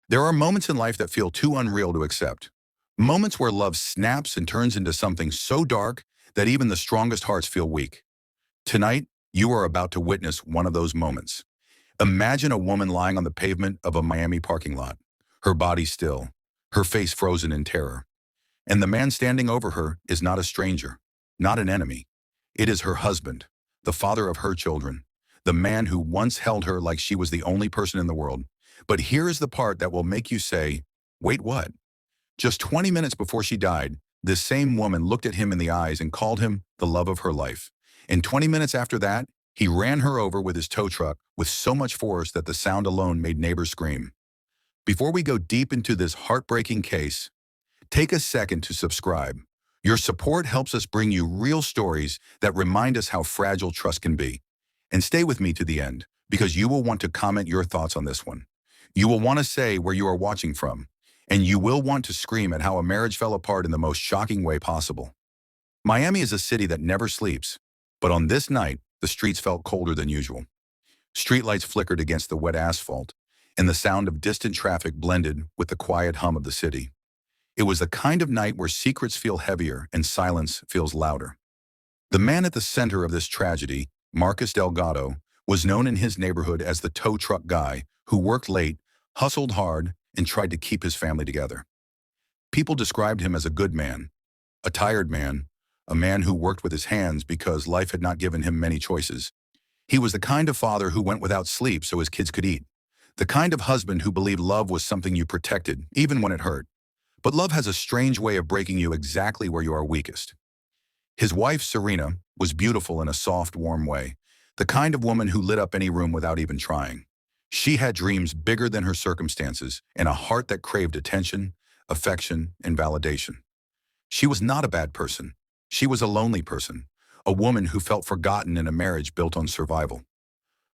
There are moments in life that feel too unreal to accept. Moments where love snaps and turns into something so dark that even the strongest hearts feel weak. Tonight, you are about to witness one of those moments. Imagine a woman lying on the pavement of a Miami parking lot, her body still, her face frozen in terror. And the man standing over her is not a stranger, not an enemy. It is her husband, the father of her children, the man who once held her like she was the only person in the world. But here is the part that will make you say, wait, what? Just 20 minutes before she died, this same woman looked at him in the eyes and called him the love of her life. And 20 minutes after that, he ran her over with his tow truck with so much force that the sound alone made neighbors scream. Before we go deep into this heartbreaking case, take a second to subscribe. Your support helps us bring you real stories that remind us how fragile trust can be. And stay with me to the end, because you will want to comment your thoughts on this one. You will want to say where you are watching from, and you will want to scream at how a marriage fell apart in the most shocking way possible. Miami is a city that never sleeps, but on this night, the streets felt colder than usual. Streetlights flickered against the wet asphalt, and the sound of distant traffic blended with the quiet hum of the city. It was the kind of night where secrets feel heavier and silence feels louder. The man at the center of this tragedy, Marcus Delgado, was known in his neighborhood as the tow truck guy who worked late, hustled hard, and tried to keep his family together. People described him as a good man, a tired man, a man who worked with his hands because life had not given him many choices. He was the kind of father who went without sleep so his kids could eat, the kind of husband who believed love was something you protected, even when it hurt. But love has a strange way of breaking you exactly where you are weakest. His wife, Serena, was beautiful in a soft, warm way, the kind of woman who lit up any room without even trying. She had dreams bigger than her circumstances and a heart that craved attention, affection, and validation. She was not a bad person. She was a lonely person, a woman who felt forgotten in a marriage built on survival.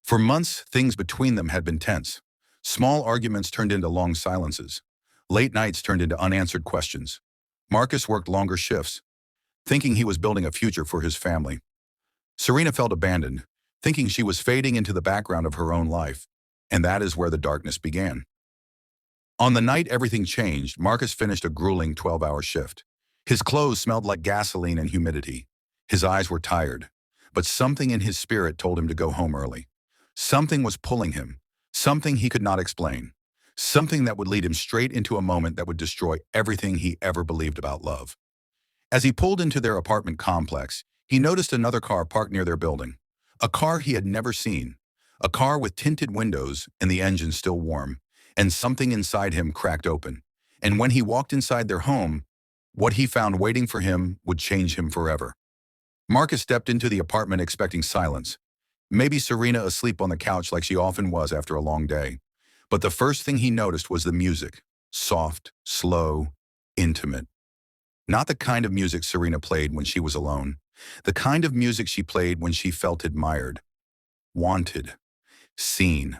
For months, things between them had been tense. Small arguments turned into long silences. Late nights turned into unanswered questions. Marcus worked longer shifts, thinking he was building a future for his family. Serena felt abandoned, thinking she was fading into the background of her own life. And that is where the darkness began. On the night everything changed, Marcus finished a grueling 12-hour shift. His clothes smelled like gasoline and humidity. His eyes were tired, but something in his spirit told him to go home early. Something was pulling him, something he could not explain, something that would lead him straight into a moment that would destroy everything he ever believed about love. As he pulled into their apartment complex, he noticed another car parked near their building, a car he had never seen. A car with tinted windows and the engine still warm, and something inside him cracked open. And when he walked inside their home, what he found waiting for him would change him forever. Marcus stepped into the apartment expecting silence. Maybe Serena asleep on the couch like she often was after a long day. But the first thing he noticed was the music, soft, slow, intimate. Not the kind of music Serena played when she was alone. The kind of music she played when she felt admired, wanted, seen.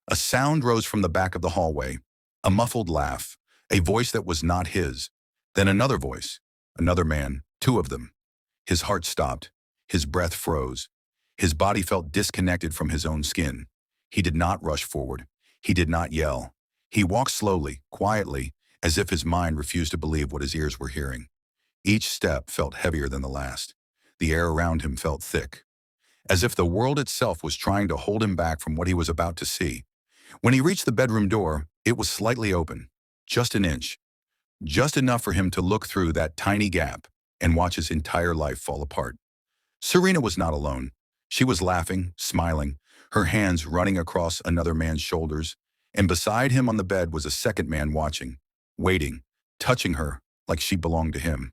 A sound rose from the back of the hallway, a muffled laugh, a voice that was not his. Then another voice, another man, two of them. His heart stopped, his breath froze. His body felt disconnected from his own skin. He did not rush forward. He did not yell. He walked slowly, quietly, as if his mind refused to believe what his ears were hearing. Each step felt heavier than the last. The air around him felt thick, as if the world itself was trying to hold him back from what he was about to see. When he reached the bedroom door, it was slightly open, just an inch, just enough for him to look through that tiny gap and watch his entire life fall apart. Serena was not alone. She was laughing, smiling, her hands running across another man's shoulders, and beside him on the bed was a second man watching, waiting, touching her like she belonged to him.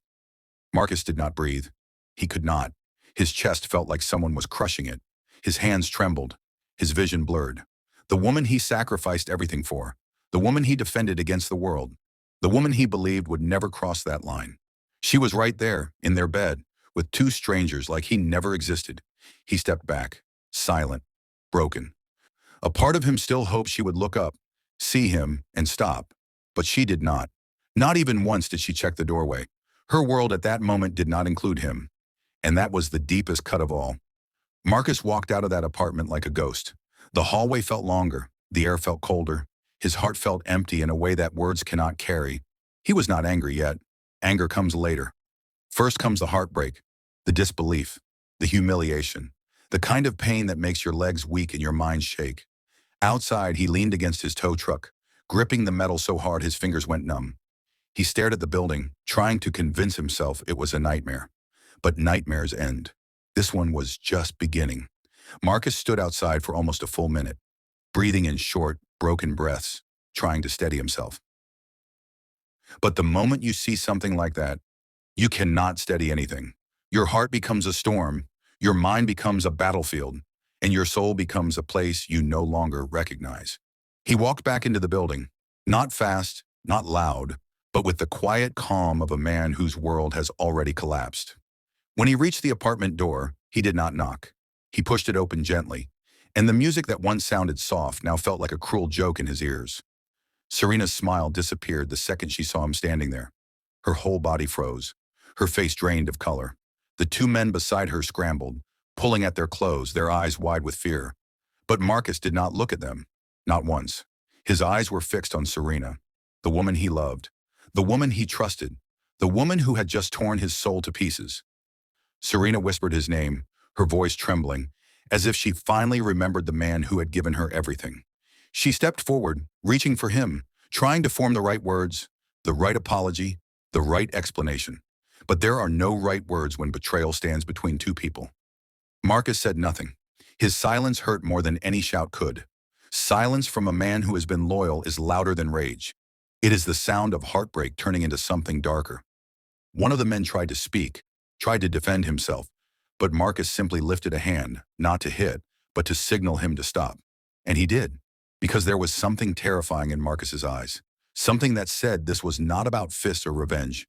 Marcus did not breathe. He could not. His chest felt like someone was crushing it. His hands trembled. His vision blurred. The woman he sacrificed everything for. The woman he defended against the world. The woman he believed would never cross that line. She was right there, in their bed, with two strangers like he never existed. He stepped back, silent, broken. A part of him still hoped she would look up, see him, and stop. But she did not. Not even once did she check the doorway. Her world at that moment did not include him. And that was the deepest cut of all. Marcus walked out of that apartment like a ghost. The hallway felt longer, the air felt colder. His heart felt empty in a way that words cannot carry. He was not angry yet. Anger comes later. First comes the heartbreak, the disbelief, the humiliation, the kind of pain that makes your legs weak and your mind shake. Outside, he leaned against his tow truck, gripping the metal so hard his fingers went numb. He stared at the building, trying to convince himself it was a nightmare. But nightmares end. This one was just beginning. Marcus stood outside for almost a full minute, breathing in short, broken breaths, trying to steady himself. But the moment you see something like that, you cannot steady anything. Your heart becomes a storm, your mind becomes a battlefield, and your soul becomes a place you no longer recognize. He walked back into the building, not fast, not loud, but with the quiet calm of a man whose world has already collapsed. When he reached the apartment door, he did not knock. He pushed it open gently, and the music that once sounded soft now felt like a cruel joke in his ears. Serena's smile disappeared the second she saw him standing there. Her whole body froze, her face drained of color. The two men beside her scrambled, pulling at their clothes, their eyes wide with fear. But Marcus did not look at them, not once. His eyes were fixed on Serena, the woman he loved, the woman he trusted, the woman who had just torn his soul to pieces. Serena whispered his name, her voice trembling, as if she finally remembered the man who had given her everything. She stepped forward, reaching for him, trying to form the right words, the right apology, the right explanation. But there are no right words when betrayal stands between two people. Marcus said nothing. His silence hurt more than any shout could. Silence from a man who has been loyal is louder than rage. It is the sound of heartbreak turning into something darker. One of the men tried to speak, tried to defend himself, but Marcus simply lifted a hand, not to hit, but to signal him to stop. And he did, because there was something terrifying in Marcus's eyes. Something that said this was not about fists or revenge.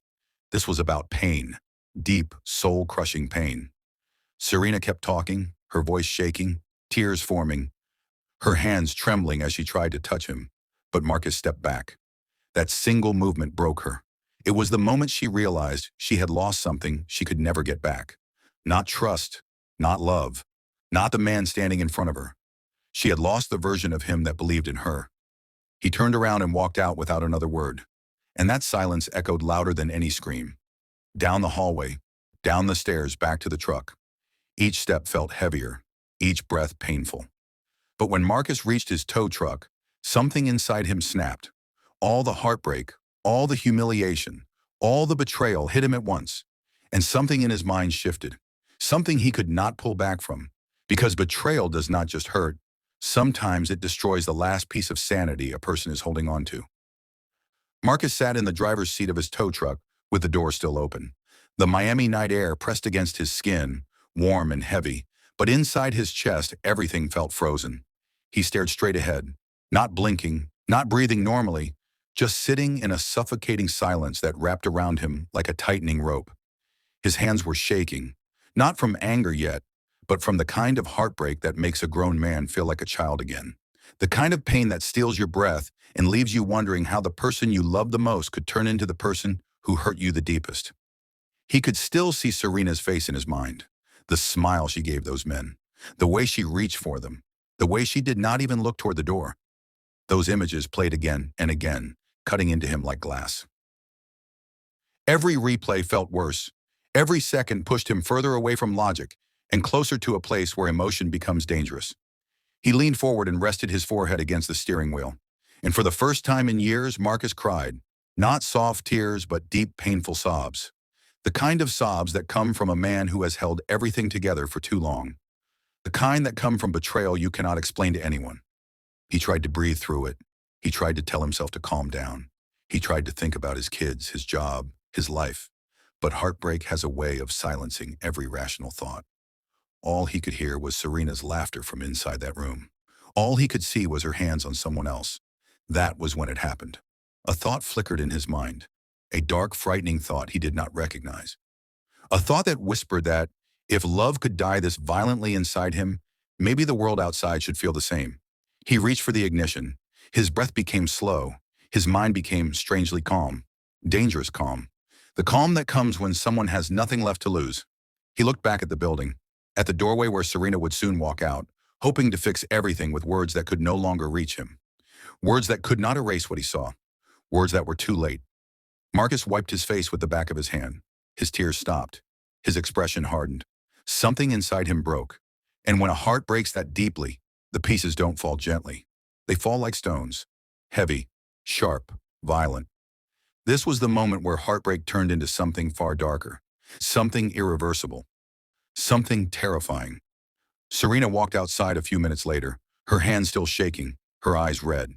This was about pain, deep, soul-crushing pain. Serena kept talking, her voice shaking, tears forming, her hands trembling as she tried to touch him. But Marcus stepped back. That single movement broke her. It was the moment she realized she had lost something she could never get back. Not trust, not love, not the man standing in front of her. She had lost the version of him that believed in her. He turned around and walked out without another word. And that silence echoed louder than any scream. Down the hallway, down the stairs, back to the truck. Each step felt heavier, each breath painful. But when Marcus reached his tow truck, something inside him snapped. All the heartbreak, all the humiliation, all the betrayal hit him at once. And something in his mind shifted. Something he could not pull back from. Because betrayal does not just hurt. Sometimes it destroys the last piece of sanity a person is holding on to. Marcus sat in the driver's seat of his tow truck with the door still open. The Miami night air pressed against his skin, warm and heavy, but inside his chest everything felt frozen. He stared straight ahead, not blinking, not breathing normally, just sitting in a suffocating silence that wrapped around him like a tightening rope. His hands were shaking, not from anger yet, but from the kind of heartbreak that makes a grown man feel like a child again. The kind of pain that steals your breath and leaves you wondering how the person you love the most could turn into the person who hurt you the deepest. He could still see Serena's face in his mind, the smile she gave those men, the way she reached for them, the way she did not even look toward the door. Those images played again and again, cutting into him like glass. Every replay felt worse. Every second pushed him further away from logic and closer to a place where emotion becomes dangerous. He leaned forward and rested his forehead against the steering wheel. And for the first time in years, Marcus cried. Not soft tears, but deep, painful sobs. The kind of sobs that come from a man who has held everything together for too long. The kind that come from betrayal you cannot explain to anyone. He tried to breathe through it. He tried to tell himself to calm down. He tried to think about his kids, his job, his life. But heartbreak has a way of silencing every rational thought. All he could hear was Serena's laughter from inside that room. All he could see was her hands on someone else. That was when it happened. A thought flickered in his mind. A dark, frightening thought he did not recognize. A thought that whispered that, if love could die this violently inside him, maybe the world outside should feel the same. He reached for the ignition. His breath became slow. His mind became strangely calm. Dangerous calm. The calm that comes when someone has nothing left to lose. He looked back at the building, at the doorway where Serena would soon walk out, hoping to fix everything with words that could no longer reach him. Words that could not erase what he saw. Words that were too late. Marcus wiped his face with the back of his hand. His tears stopped. His expression hardened. Something inside him broke. And when a heart breaks that deeply, the pieces don't fall gently. They fall like stones. Heavy, sharp, violent. This was the moment where heartbreak turned into something far darker. Something irreversible. Something terrifying. Serena walked outside a few minutes later, her hands still shaking, her eyes red.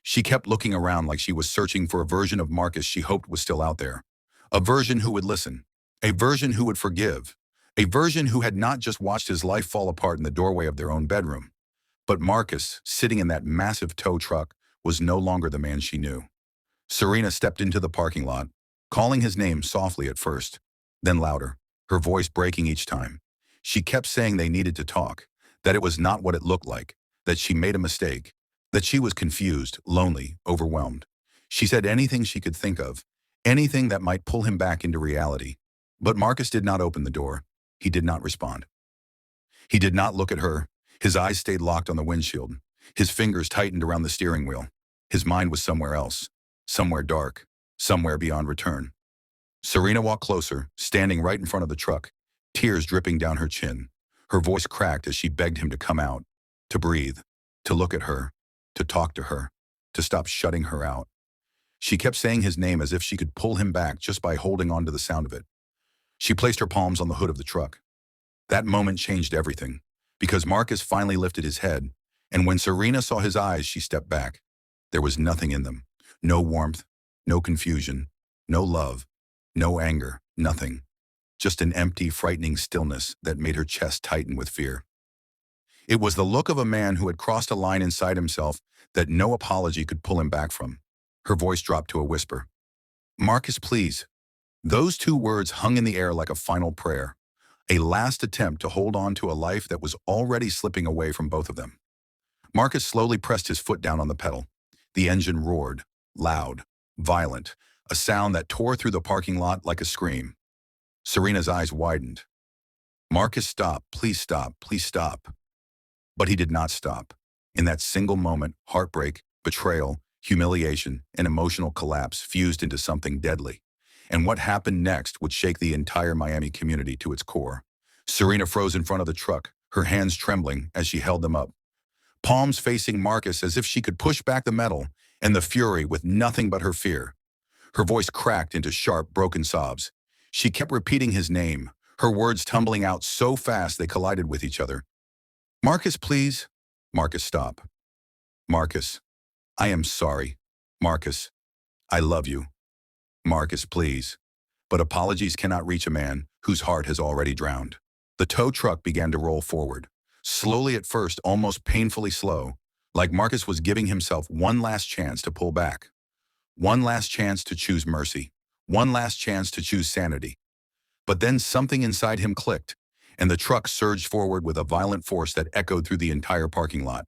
She kept looking around like she was searching for a version of Marcus she hoped was still out there. A version who would listen. A version who would forgive. A version who had not just watched his life fall apart in the doorway of their own bedroom. But Marcus, sitting in that massive tow truck, was no longer the man she knew. Serena stepped into the parking lot, calling his name softly at first, then louder, her voice breaking each time. She kept saying they needed to talk, that it was not what it looked like, that she made a mistake, that she was confused, lonely, overwhelmed. She said anything she could think of, anything that might pull him back into reality. But Marcus did not open the door. He did not respond. He did not look at her. His eyes stayed locked on the windshield. His fingers tightened around the steering wheel. His mind was somewhere else, somewhere dark, somewhere beyond return. Serena walked closer, standing right in front of the truck, tears dripping down her chin. Her voice cracked as she begged him to come out, to breathe, to look at her, to talk to her, to stop shutting her out. She kept saying his name as if she could pull him back just by holding on to the sound of it. She placed her palms on the hood of the truck. That moment changed everything, because Marcus finally lifted his head, and when Serena saw his eyes, she stepped back. There was nothing in them. No warmth, no confusion, no love, no anger, nothing. Just an empty, frightening stillness that made her chest tighten with fear. It was the look of a man who had crossed a line inside himself that no apology could pull him back from. Her voice dropped to a whisper. "Marcus, please." Those two words hung in the air like a final prayer, a last attempt to hold on to a life that was already slipping away from both of them. Marcus slowly pressed his foot down on the pedal. The engine roared, loud, violent, a sound that tore through the parking lot like a scream. Serena's eyes widened. "Marcus, stop, please stop, please stop." But he did not stop. In that single moment, heartbreak, betrayal, humiliation, and emotional collapse fused into something deadly. And what happened next would shake the entire Miami community to its core. Serena froze in front of the truck, her hands trembling as she held them up, palms facing Marcus as if she could push back the metal and the fury with nothing but her fear. Her voice cracked into sharp, broken sobs. She kept repeating his name, her words tumbling out so fast they collided with each other. "Marcus, please." "Marcus, stop." "Marcus, I am sorry." "Marcus, I love you." "Marcus, please." But apologies cannot reach a man whose heart has already drowned. The tow truck began to roll forward, slowly at first, almost painfully slow, like Marcus was giving himself one last chance to pull back. One last chance to choose mercy. One last chance to choose sanity. But then something inside him clicked, and the truck surged forward with a violent force that echoed through the entire parking lot.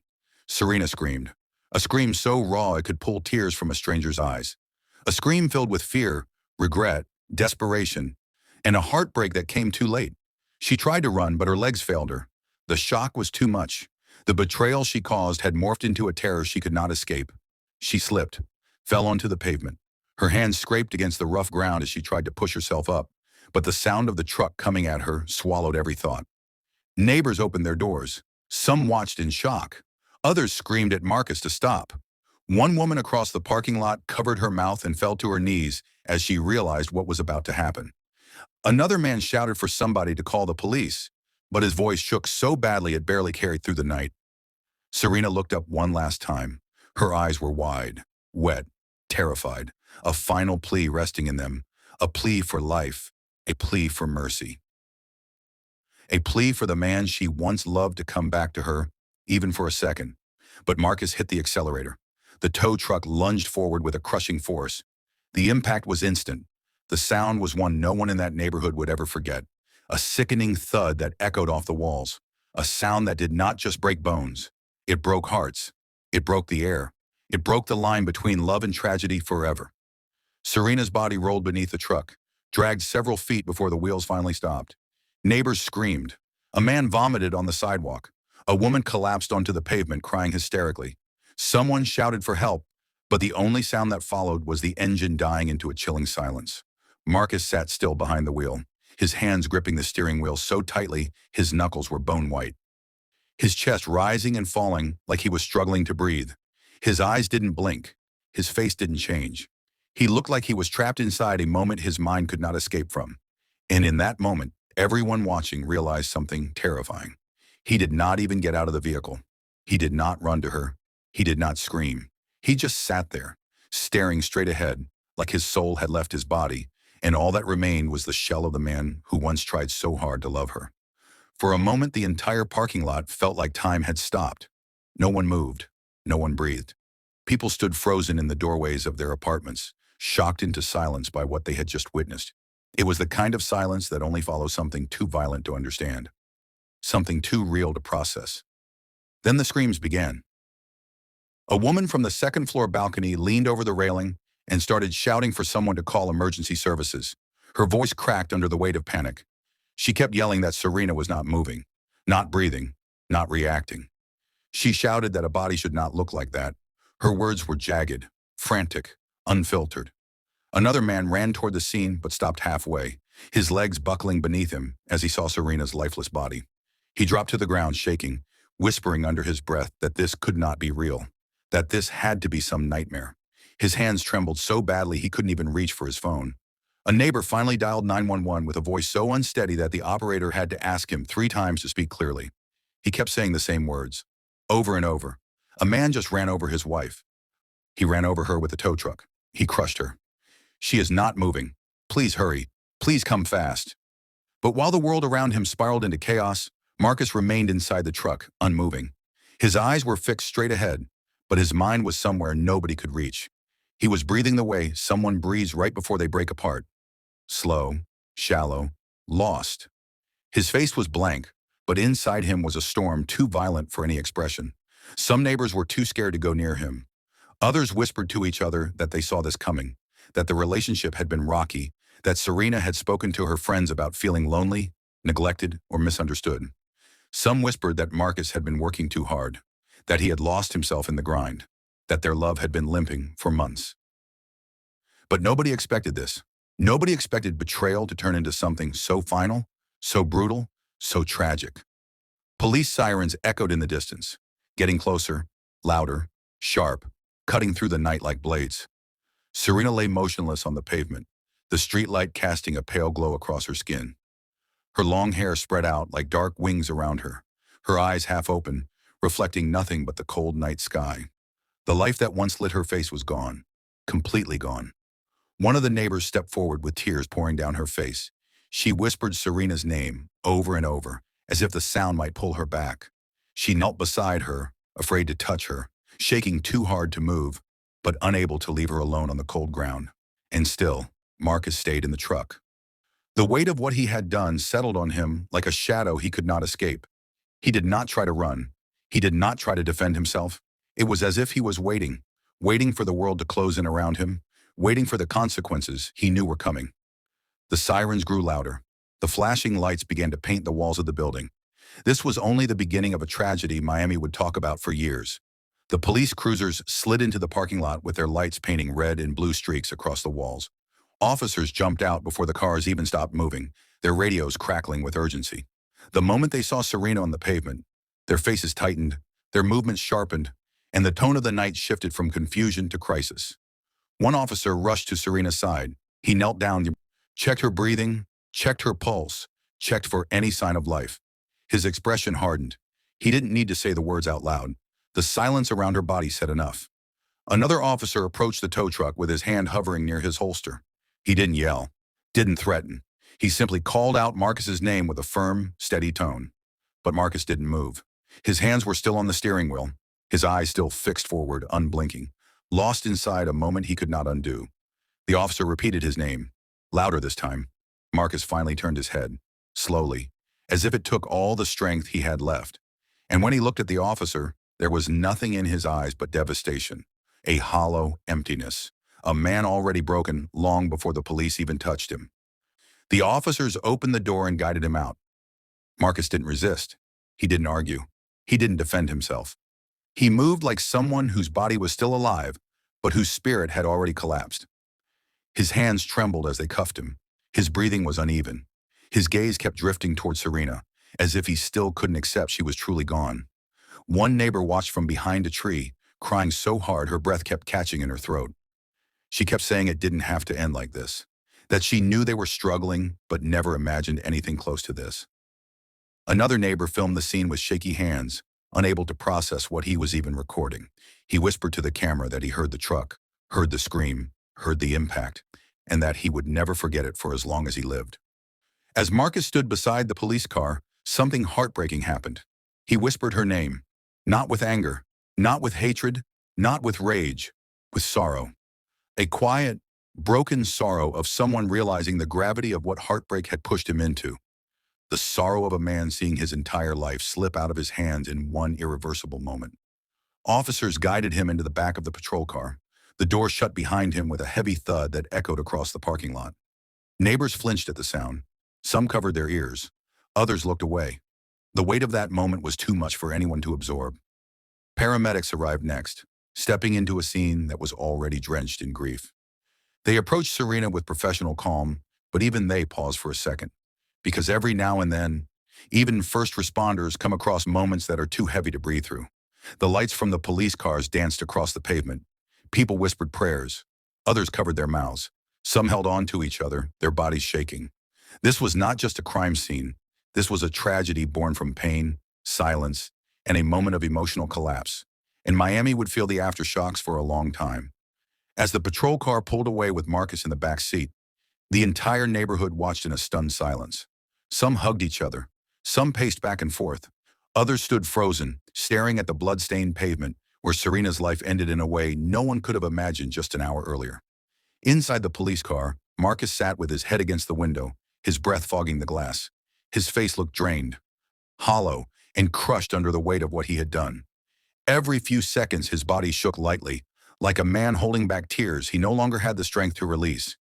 Serena screamed, a scream so raw it could pull tears from a stranger's eyes. A scream filled with fear, regret, desperation, and a heartbreak that came too late. She tried to run, but her legs failed her. The shock was too much. The betrayal she caused had morphed into a terror she could not escape. She slipped, fell onto the pavement. Her hands scraped against the rough ground as she tried to push herself up, but the sound of the truck coming at her swallowed every thought. Neighbors opened their doors. Some watched in shock. Others screamed at Marcus to stop. One woman across the parking lot covered her mouth and fell to her knees as she realized what was about to happen. Another man shouted for somebody to call the police, but his voice shook so badly it barely carried through the night. Serena looked up one last time. Her eyes were wide, wet, terrified, a final plea resting in them, a plea for life, a plea for mercy. A plea for the man she once loved to come back to her, even for a second. But Marcus hit the accelerator. The tow truck lunged forward with a crushing force. The impact was instant. The sound was one no one in that neighborhood would ever forget. A sickening thud that echoed off the walls. A sound that did not just break bones. It broke hearts. It broke the air. It broke the line between love and tragedy forever. Serena's body rolled beneath the truck, dragged several feet before the wheels finally stopped. Neighbors screamed. A man vomited on the sidewalk. A woman collapsed onto the pavement, crying hysterically. Someone shouted for help, but the only sound that followed was the engine dying into a chilling silence. Marcus sat still behind the wheel, his hands gripping the steering wheel so tightly his knuckles were bone white. His chest rising and falling like he was struggling to breathe. His eyes didn't blink. His face didn't change. He looked like he was trapped inside a moment his mind could not escape from. And in that moment, everyone watching realized something terrifying. He did not even get out of the vehicle. He did not run to her. He did not scream. He just sat there, staring straight ahead, like his soul had left his body, and all that remained was the shell of the man who once tried so hard to love her. For a moment, the entire parking lot felt like time had stopped. No one moved. No one breathed. People stood frozen in the doorways of their apartments, shocked into silence by what they had just witnessed. It was the kind of silence that only follows something too violent to understand, something too real to process. Then the screams began. A woman from the second-floor balcony leaned over the railing and started shouting for someone to call emergency services. Her voice cracked under the weight of panic. She kept yelling that Serena was not moving, not breathing, not reacting. She shouted that a body should not look like that. Her words were jagged, frantic, unfiltered. Another man ran toward the scene but stopped halfway, his legs buckling beneath him as he saw Serena's lifeless body. He dropped to the ground shaking, whispering under his breath that this could not be real, that this had to be some nightmare. His hands trembled so badly he couldn't even reach for his phone. A neighbor finally dialed 911 with a voice so unsteady that the operator had to ask him 3 times to speak clearly. He kept saying the same words, over and over. A man just ran over his wife. He ran over her with a tow truck. He crushed her. She is not moving. Please hurry. Please come fast. But while the world around him spiraled into chaos, Marcus remained inside the truck, unmoving. His eyes were fixed straight ahead, but his mind was somewhere nobody could reach. He was breathing the way someone breathes right before they break apart. Slow, shallow, lost. His face was blank, but inside him was a storm too violent for any expression. Some neighbors were too scared to go near him. Others whispered to each other that they saw this coming, that the relationship had been rocky, that Serena had spoken to her friends about feeling lonely, neglected, or misunderstood. Some whispered that Marcus had been working too hard, that he had lost himself in the grind, that their love had been limping for months. But nobody expected this. Nobody expected betrayal to turn into something so final, so brutal, so tragic. Police sirens echoed in the distance, getting closer, louder, sharp, cutting through the night like blades. Serena lay motionless on the pavement, the streetlight casting a pale glow across her skin. Her long hair spread out like dark wings around her, her eyes half open, reflecting nothing but the cold night sky. The life that once lit her face was gone, completely gone. One of the neighbors stepped forward with tears pouring down her face. She whispered Serena's name over and over, as if the sound might pull her back. She knelt beside her, afraid to touch her, shaking too hard to move, but unable to leave her alone on the cold ground. And still, Marcus stayed in the truck. The weight of what he had done settled on him like a shadow he could not escape. He did not try to run. He did not try to defend himself. It was as if he was waiting for the world to close in around him, waiting for the consequences he knew were coming. The sirens grew louder. The flashing lights began to paint the walls of the building. This was only the beginning of a tragedy Miami would talk about for years. The police cruisers slid into the parking lot with their lights painting red and blue streaks across the walls. Officers jumped out before the cars even stopped moving, their radios crackling with urgency. The moment they saw Serena on the pavement, their faces tightened, their movements sharpened, and the tone of the night shifted from confusion to crisis. One officer rushed to Serena's side. He knelt down, checked her breathing, checked her pulse, checked for any sign of life. His expression hardened. He didn't need to say the words out loud. The silence around her body said enough. Another officer approached the tow truck with his hand hovering near his holster. He didn't yell, didn't threaten. He simply called out Marcus's name with a firm, steady tone. But Marcus didn't move. His hands were still on the steering wheel, his eyes still fixed forward, unblinking, lost inside a moment he could not undo. The officer repeated his name, louder this time. Marcus finally turned his head, slowly, as if it took all the strength he had left. And when he looked at the officer, there was nothing in his eyes but devastation, a hollow emptiness, a man already broken long before the police even touched him. The officers opened the door and guided him out. Marcus didn't resist. He didn't argue. He didn't defend himself. He moved like someone whose body was still alive, but whose spirit had already collapsed. His hands trembled as they cuffed him. His breathing was uneven. His gaze kept drifting toward Serena, as if he still couldn't accept she was truly gone. One neighbor watched from behind a tree, crying so hard her breath kept catching in her throat. She kept saying it didn't have to end like this, that she knew they were struggling, but never imagined anything close to this. Another neighbor filmed the scene with shaky hands, unable to process what he was even recording. He whispered to the camera that he heard the truck, heard the scream, heard the impact, and that he would never forget it for as long as he lived. As Marcus stood beside the police car, something heartbreaking happened. He whispered her name, not with anger, not with hatred, not with rage, with sorrow. A quiet, broken sorrow of someone realizing the gravity of what heartbreak had pushed him into. The sorrow of a man seeing his entire life slip out of his hands in one irreversible moment. Officers guided him into the back of the patrol car. The door shut behind him with a heavy thud that echoed across the parking lot. Neighbors flinched at the sound. Some covered their ears. Others looked away. The weight of that moment was too much for anyone to absorb. Paramedics arrived next, stepping into a scene that was already drenched in grief. They approached Serena with professional calm, but even they paused for a second. Because every now and then, even first responders come across moments that are too heavy to breathe through. The lights from the police cars danced across the pavement. People whispered prayers. Others covered their mouths. Some held on to each other, their bodies shaking. This was not just a crime scene. This was a tragedy born from pain, silence, and a moment of emotional collapse. And Miami would feel the aftershocks for a long time. As the patrol car pulled away with Marcus in the back seat, the entire neighborhood watched in a stunned silence. Some hugged each other. Some paced back and forth. Others stood frozen, staring at the blood-stained pavement where Serena's life ended in a way no one could have imagined just an hour earlier. Inside the police car, Marcus sat with his head against the window, his breath fogging the glass. His face looked drained, hollow, and crushed under the weight of what he had done. Every few seconds his body shook lightly, like a man holding back tears he no longer had the strength to release.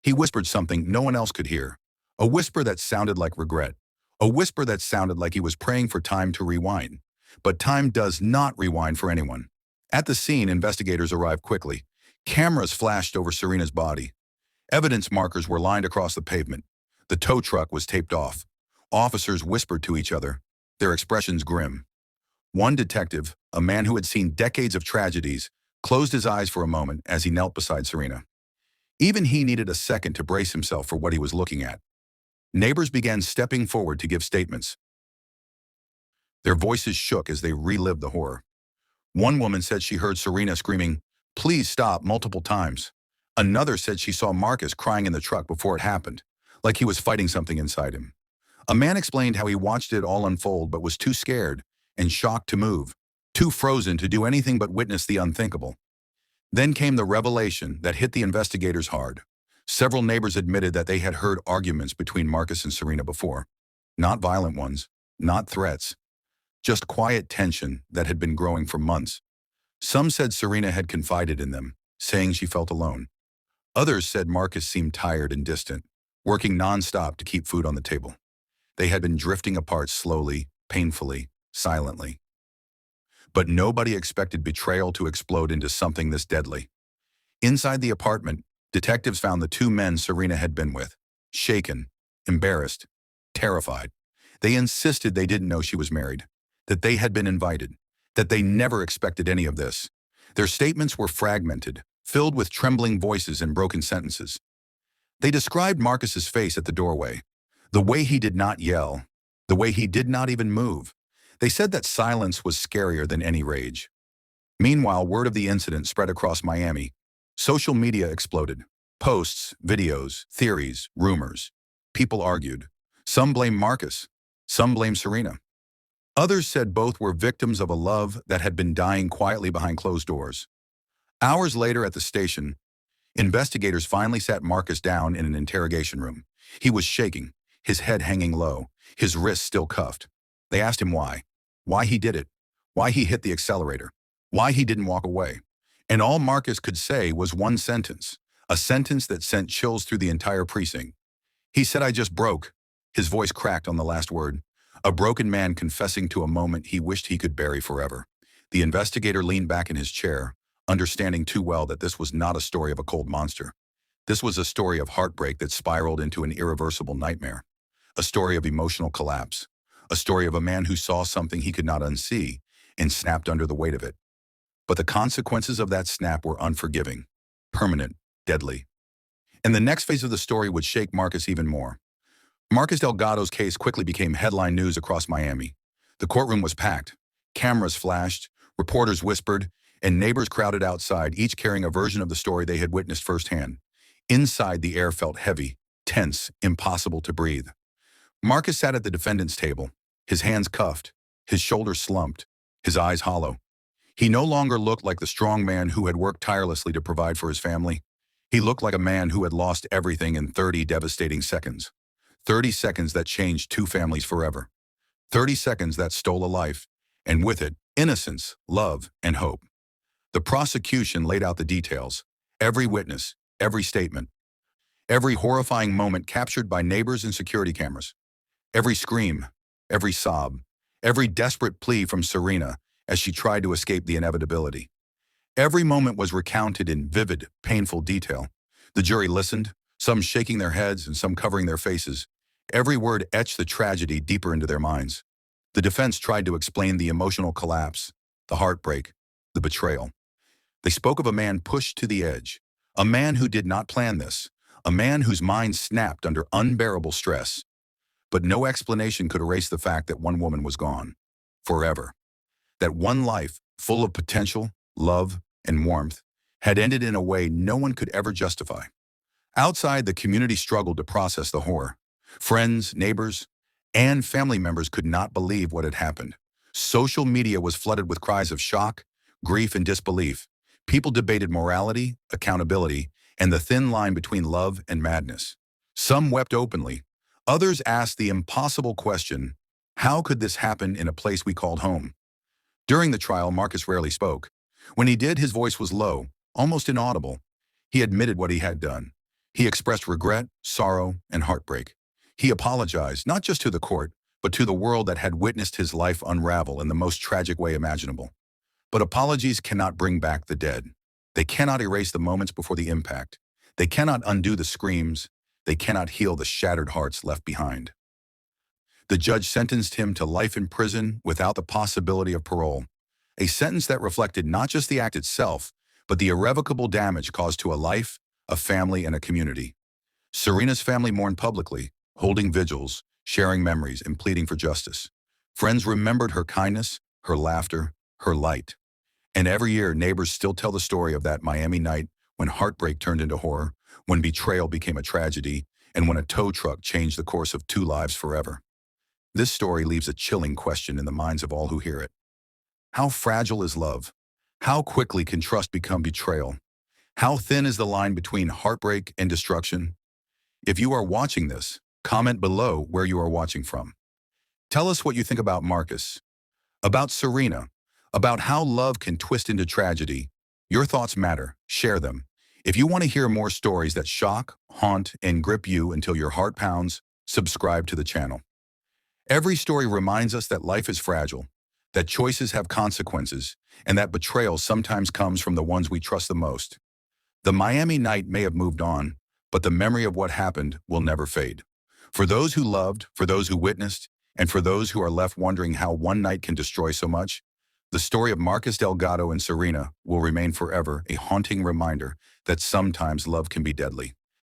He whispered something no one else could hear, a whisper that sounded like regret, a whisper that sounded like he was praying for time to rewind. But time does not rewind for anyone. At the scene, investigators arrived quickly. Cameras flashed over Serena's body. Evidence markers were lined across the pavement. The tow truck was taped off. Officers whispered to each other, their expressions grim. One detective, a man who had seen decades of tragedies, closed his eyes for a moment as he knelt beside Serena. Even he needed a second to brace himself for what he was looking at. Neighbors began stepping forward to give statements. Their voices shook as they relived the horror. One woman said she heard Serena screaming, "Please stop," multiple times. Another said she saw Marcus crying in the truck before it happened, like he was fighting something inside him. A man explained how he watched it all unfold but was too scared and shocked to move, too frozen to do anything but witness the unthinkable. Then came the revelation that hit the investigators hard. Several neighbors admitted that they had heard arguments between Marcus and Serena before. Not violent ones, not threats, just quiet tension that had been growing for months. Some said Serena had confided in them, saying she felt alone. Others said Marcus seemed tired and distant, working nonstop to keep food on the table. They had been drifting apart slowly, painfully, silently. But nobody expected betrayal to explode into something this deadly. Inside the apartment, detectives found the two men Serena had been with, shaken, embarrassed, terrified. They insisted they didn't know she was married, that they had been invited, that they never expected any of this. Their statements were fragmented, filled with trembling voices and broken sentences. They described Marcus's face at the doorway, the way he did not yell, the way he did not even move. They said that silence was scarier than any rage. Meanwhile, word of the incident spread across Miami. Social media exploded. Posts, videos, theories, rumors. People argued. Some blamed Marcus. Some blamed Serena. Others said both were victims of a love that had been dying quietly behind closed doors. Hours later at the station, investigators finally sat Marcus down in an interrogation room. He was shaking, his head hanging low, his wrists still cuffed. They asked him why he did it, why he hit the accelerator, why he didn't walk away. And all Marcus could say was one sentence, a sentence that sent chills through the entire precinct. He said, "I just broke." His voice cracked on the last word, a broken man confessing to a moment he wished he could bury forever. The investigator leaned back in his chair, understanding too well that this was not a story of a cold monster. This was a story of heartbreak that spiraled into an irreversible nightmare. A story of emotional collapse. A story of a man who saw something he could not unsee and snapped under the weight of it. But the consequences of that snap were unforgiving, permanent, deadly. And the next phase of the story would shake Marcus even more. Marcus Delgado's case quickly became headline news across Miami. The courtroom was packed. Cameras flashed, reporters whispered, and neighbors crowded outside, each carrying a version of the story they had witnessed firsthand. Inside, the air felt heavy, tense, impossible to breathe. Marcus sat at the defendant's table, his hands cuffed, his shoulders slumped, his eyes hollow. He no longer looked like the strong man who had worked tirelessly to provide for his family. He looked like a man who had lost everything in 30 devastating seconds. 30 seconds that changed two families forever. 30 seconds that stole a life, and with it, innocence, love, and hope. The prosecution laid out the details. Every witness, every statement, every horrifying moment captured by neighbors and security cameras. Every scream, every sob, every desperate plea from Serena as she tried to escape the inevitability. Every moment was recounted in vivid, painful detail. The jury listened, some shaking their heads and some covering their faces. Every word etched the tragedy deeper into their minds. The defense tried to explain the emotional collapse, the heartbreak, the betrayal. They spoke of a man pushed to the edge, a man who did not plan this, a man whose mind snapped under unbearable stress. But no explanation could erase the fact that one woman was gone, forever. That one life, full of potential, love, and warmth, had ended in a way no one could ever justify. Outside, the community struggled to process the horror. Friends, neighbors, and family members could not believe what had happened. Social media was flooded with cries of shock, grief, and disbelief. People debated morality, accountability, and the thin line between love and madness. Some wept openly. Others asked the impossible question, how could this happen in a place we called home? During the trial, Marcus rarely spoke. When he did, his voice was low, almost inaudible. He admitted what he had done. He expressed regret, sorrow, and heartbreak. He apologized, not just to the court, but to the world that had witnessed his life unravel in the most tragic way imaginable. But apologies cannot bring back the dead. They cannot erase the moments before the impact. They cannot undo the screams. They cannot heal the shattered hearts left behind. The judge sentenced him to life in prison without the possibility of parole, a sentence that reflected not just the act itself, but the irrevocable damage caused to a life, a family, and a community. Serena's family mourned publicly, holding vigils, sharing memories, and pleading for justice. Friends remembered her kindness, her laughter, her light. And every year, neighbors still tell the story of that Miami night when heartbreak turned into horror, when betrayal became a tragedy, and when a tow truck changed the course of two lives forever. This story leaves a chilling question in the minds of all who hear it. How fragile is love? How quickly can trust become betrayal? How thin is the line between heartbreak and destruction? If you are watching this, comment below where you are watching from. Tell us what you think about Marcus, about Serena, about how love can twist into tragedy. Your thoughts matter. Share them. If you want to hear more stories that shock, haunt, and grip you until your heart pounds, subscribe to the channel. Every story reminds us that life is fragile, that choices have consequences, and that betrayal sometimes comes from the ones we trust the most. The Miami night may have moved on, but the memory of what happened will never fade. For those who loved, for those who witnessed, and for those who are left wondering how one night can destroy so much, the story of Marcus Delgado and Serena will remain forever a haunting reminder that sometimes love can be deadly.